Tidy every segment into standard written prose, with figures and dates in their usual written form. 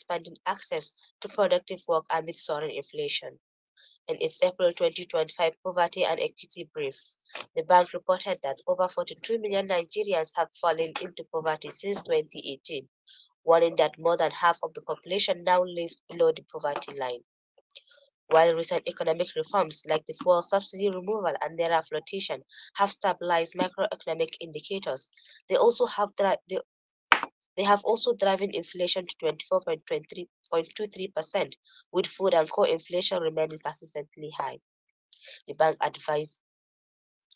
expanding access to productive work amid soaring inflation. In its April 2025 Poverty and Equity Brief, the bank reported that over 42 million Nigerians have fallen into poverty since 2018, warning that more than half of the population now lives below the poverty line. While recent economic reforms like the fuel subsidy removal and naira flotation have stabilized macroeconomic indicators, they also have they have also driven inflation to 24.23%, with food and core inflation remaining persistently high. The bank advised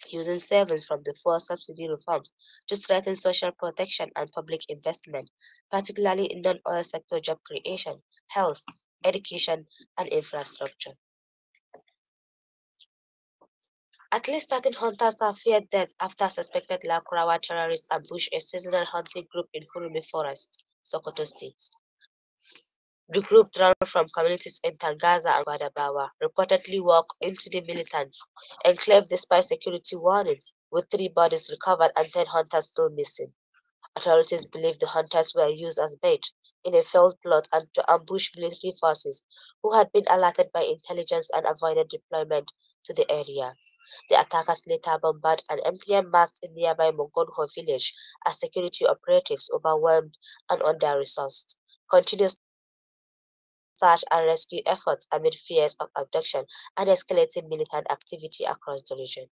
using savings from the fuel subsidy reforms to strengthen social protection and public investment, particularly in non-oil sector job creation, health, education, and infrastructure. At least 13 hunters have feared death after suspected Lakurawa terrorists ambushed a seasonal hunting group in Hurumi Forest, Sokoto State. The group, drawn from communities in Tangaza and Gwadabawa, reportedly walked into the militants' enclave despite security warnings, with 3 bodies recovered and 10 hunters still missing. Authorities believe the hunters were used as bait in a failed plot and to ambush military forces who had been alerted by intelligence and avoided deployment to the area. The attackers later bombarded an MTN mast in nearby Mongonho village as security operatives, overwhelmed and under-resourced, continued search and rescue efforts amid fears of abduction and escalating militant activity across the region.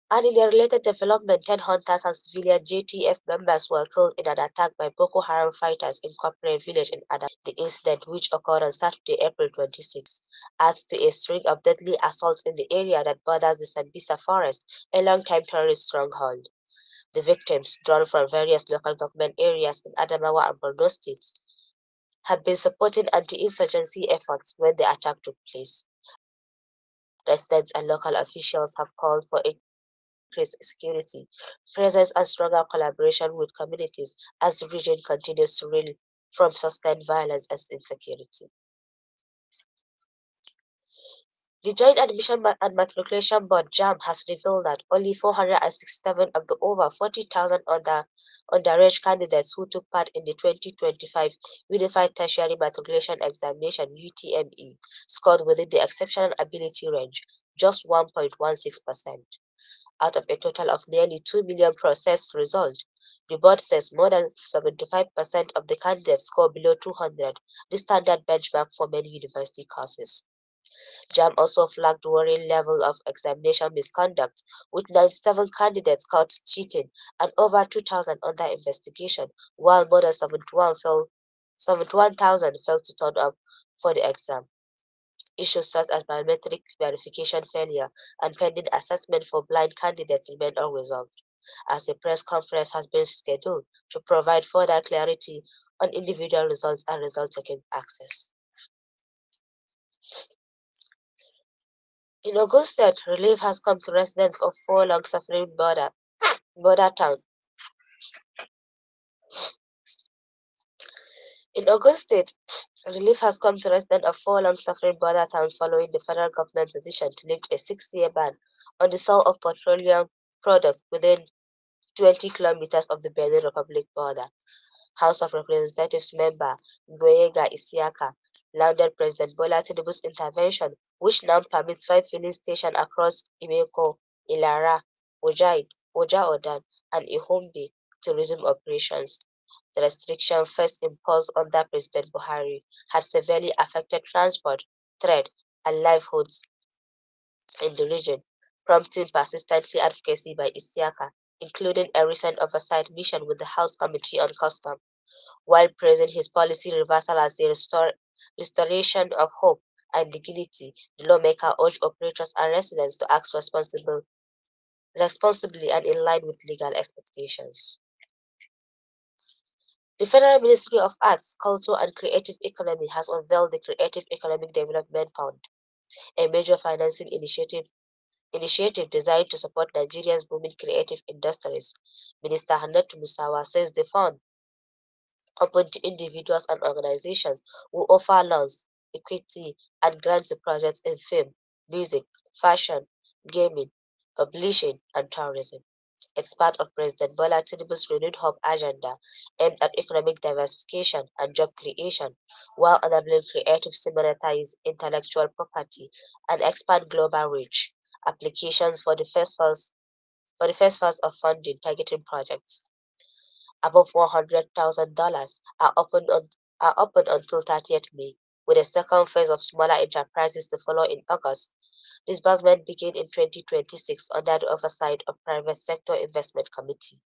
And in a related development, 10 hunters and civilian JTF members were killed in an attack by Boko Haram fighters in Kopre village in Adam. The incident, which occurred on Saturday, April 26, adds to a string of deadly assaults in the area that borders the Sambisa forest, a long-time terrorist stronghold. The victims, drawn from various local government areas in Adamawa and Borno states, have been supporting anti-insurgency efforts when the attack took place. Residents and local officials have called for increased security, presence, and stronger collaboration with communities as the region continues to reel from sustained violence and insecurity. The Joint Admission and Matriculation Board (JAMB) has revealed that only 467 of the over 40,000 underage candidates who took part in the 2025 Unified Tertiary Matriculation Examination (UTME) scored within the exceptional ability range, just 1.16%. Out of a total of nearly 2 million processed results, the board says more than 75% of the candidates score below 200, the standard benchmark for many university courses. JAM also flagged worrying level of examination misconduct, with 97 candidates caught cheating and over 2,000 under investigation, while more than 71,000 failed to turn up for the exam. Issues such as biometric verification failure and pending assessment for blind candidates remain unresolved, as a press conference has been scheduled to provide further clarity on individual results and result-taking access. In Ogun State, relief has come to residents of 4 long-suffering border towns. In Ogun State, relief has come to residents of 4 long-suffering border towns following the federal government's decision to lift a 6-year ban on the sale of petroleum products within 20 kilometers of the Benin Republic border. House of Representatives member Boyega Isiaka lauded President Bola Tinubu's intervention, which now permits 5 filling stations across Imeko, Ilara, Oja-Odan, and Ihombe to resume operations. The restriction first imposed under President Buhari had severely affected transport, trade, and livelihoods in the region, prompting persistently advocacy by Isiaka, including a recent oversight mission with the House Committee on Custom. While praising his policy reversal as a restoration of hope and dignity, the lawmaker urged operators and residents to act responsibly and in line with legal expectations. The Federal Ministry of Arts, Culture and Creative Economy has unveiled the Creative Economic Development Fund, a major financing initiative designed to support Nigeria's booming creative industries. Minister Hannatu Musawa says the fund, open to individuals and organizations, will offer loans, equity, and grants to projects in film, music, fashion, gaming, publishing, and tourism. It's part of President Bola Tinubu's renewed hope agenda aimed at economic diversification and job creation, while enabling creatives to monetize intellectual property and expand global reach. Applications for the first phase of funding targeting projects above $100,000 are open until 30th May, with a second phase of smaller enterprises to follow in August. Disbursement begin in 2026 under the oversight of Private Sector Investment Committee.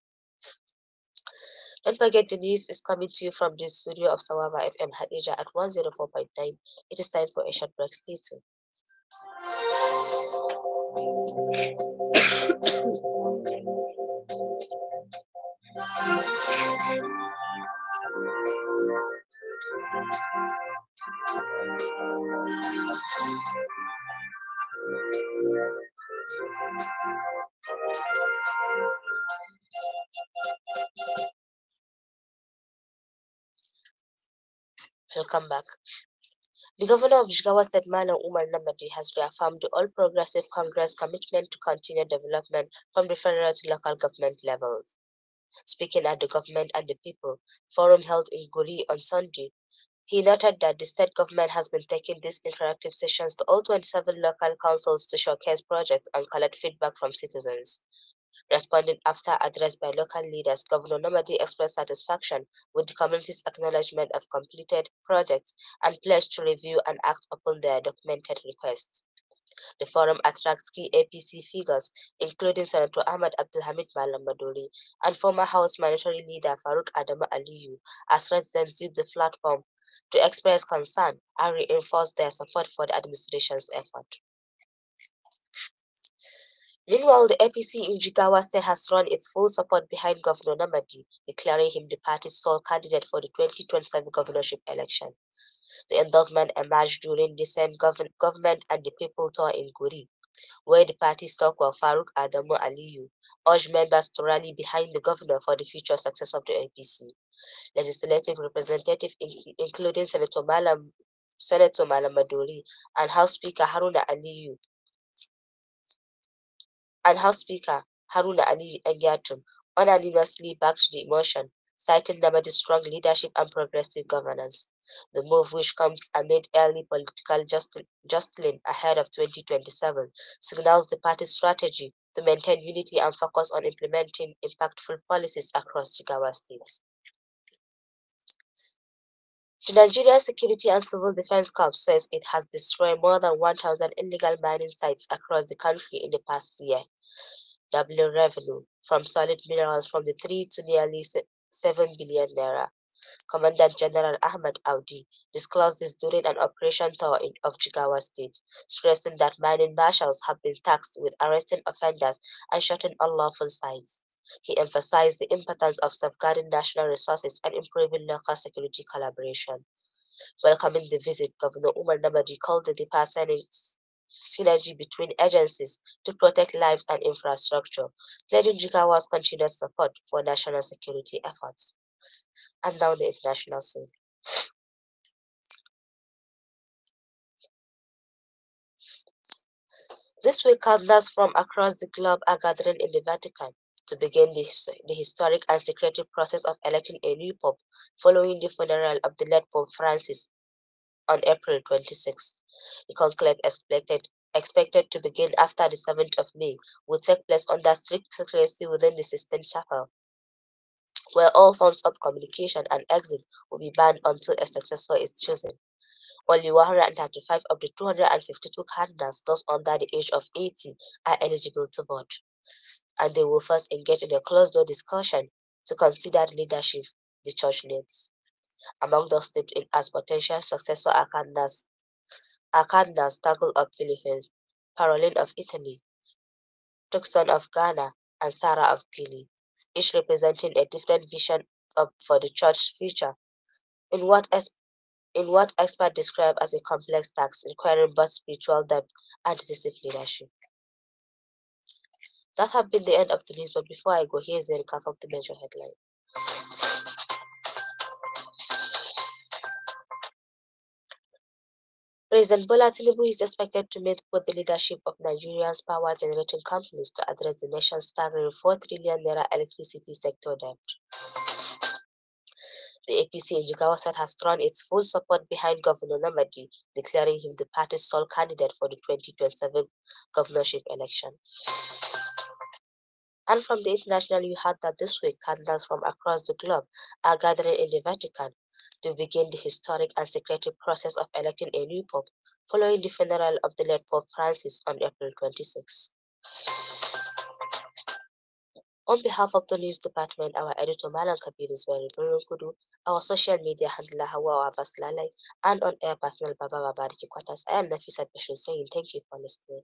Don't forget the news is coming to you from the studio of Sawaba FM Hadija at 104.9. It is time for a short break. Stay tuned. Welcome back. The governor of Jigawa State, Malam Umar Namadi, has reaffirmed the All Progressive Congress commitment to continue development from the federal to local government levels. Speaking at the Government and the People forum held in Guri on Sunday, he noted that the state government has been taking these interactive sessions to all 27 local councils to showcase projects and collect feedback from citizens. Responding after address by local leaders, Governor Nomadi expressed satisfaction with the community's acknowledgement of completed projects and pledged to review and act upon their documented requests. The forum attracts key APC figures, including Senator Ahmad Abdulhamid Malam Maduri and former House Minority Leader Farooq Adamu Aliyu, as residents used the platform to express concern and reinforce their support for the administration's effort. Meanwhile, the APC in Jigawa State has thrown its full support behind Governor Namadi, declaring him the party's sole candidate for the 2027 governorship election. The endorsement emerged during the same government and the people tour in Guri, where the party stalwart Farooq Adamu Aliyu urged members to rally behind the governor for the future success of the APC. Legislative representatives, including Senator Malam Maduri and House Speaker Haruna Ali Engatum unanimously backed the motion, citing Namadi's strong leadership and progressive governance. The move, which comes amid early political jostling ahead of 2027, signals the party's strategy to maintain unity and focus on implementing impactful policies across Jigawa State. The Nigerian Security and Civil Defense Corps says it has destroyed more than 1,000 illegal mining sites across the country in the past year, doubling revenue from solid minerals from the 3 to nearly 7 billion naira. Commandant General Ahmad Audi disclosed this during an operation tour of Jigawa State, stressing that mining marshals have been tasked with arresting offenders and shutting unlawful sites. He emphasized the importance of safeguarding national resources and improving local security collaboration. Welcoming the visit, Governor Umar Namadi called the deeper synergy between agencies to protect lives and infrastructure, pledging Jigawa's continued support for national security efforts. And now the international scene. This week, cardinals from across the globe are gathering in the Vatican to begin the historic and secretive process of electing a new pope following the funeral of the late Pope Francis on April 26. The conclave expected to begin after the 7th of May will take place under strict secrecy within the Sistine Chapel, where all forms of communication and exit will be banned until a successor is chosen. Only 135 of the 252 candidates, those under the age of 80, are eligible to vote, and they will first engage in a closed-door discussion to consider the leadership the church needs. Among those stepped in as potential successor are cardinals Tagle of Philippines, Parolin of Italy, Tucson of Ghana, and Sarah of Guinea, each representing a different vision for the church's future in what experts describe as a complex task requiring both spiritual depth and decisive leadership. That have been the end of the news, but before I go, here's a recap of the major headlines. President Bola Tinubu is expected to meet with the leadership of Nigeria's power generating companies to address the nation's staggering 4 trillion naira electricity sector debt. The APC in Jigawa South has thrown its full support behind Governor Namadi, declaring him the party's sole candidate for the 2027 governorship election. And from the international, you heard that this week cardinals from across the globe are gathering in the Vatican to begin the historic and secretive process of electing a new pope following the funeral of the late Pope Francis on April 26. On behalf of the news department, our editor Malan Kabir is very Kudu, our social media handler Hawa Abbas Lalai, and on air personal Baba Babariki Kwatas, I am Nafisat Bashir saying thank you for listening.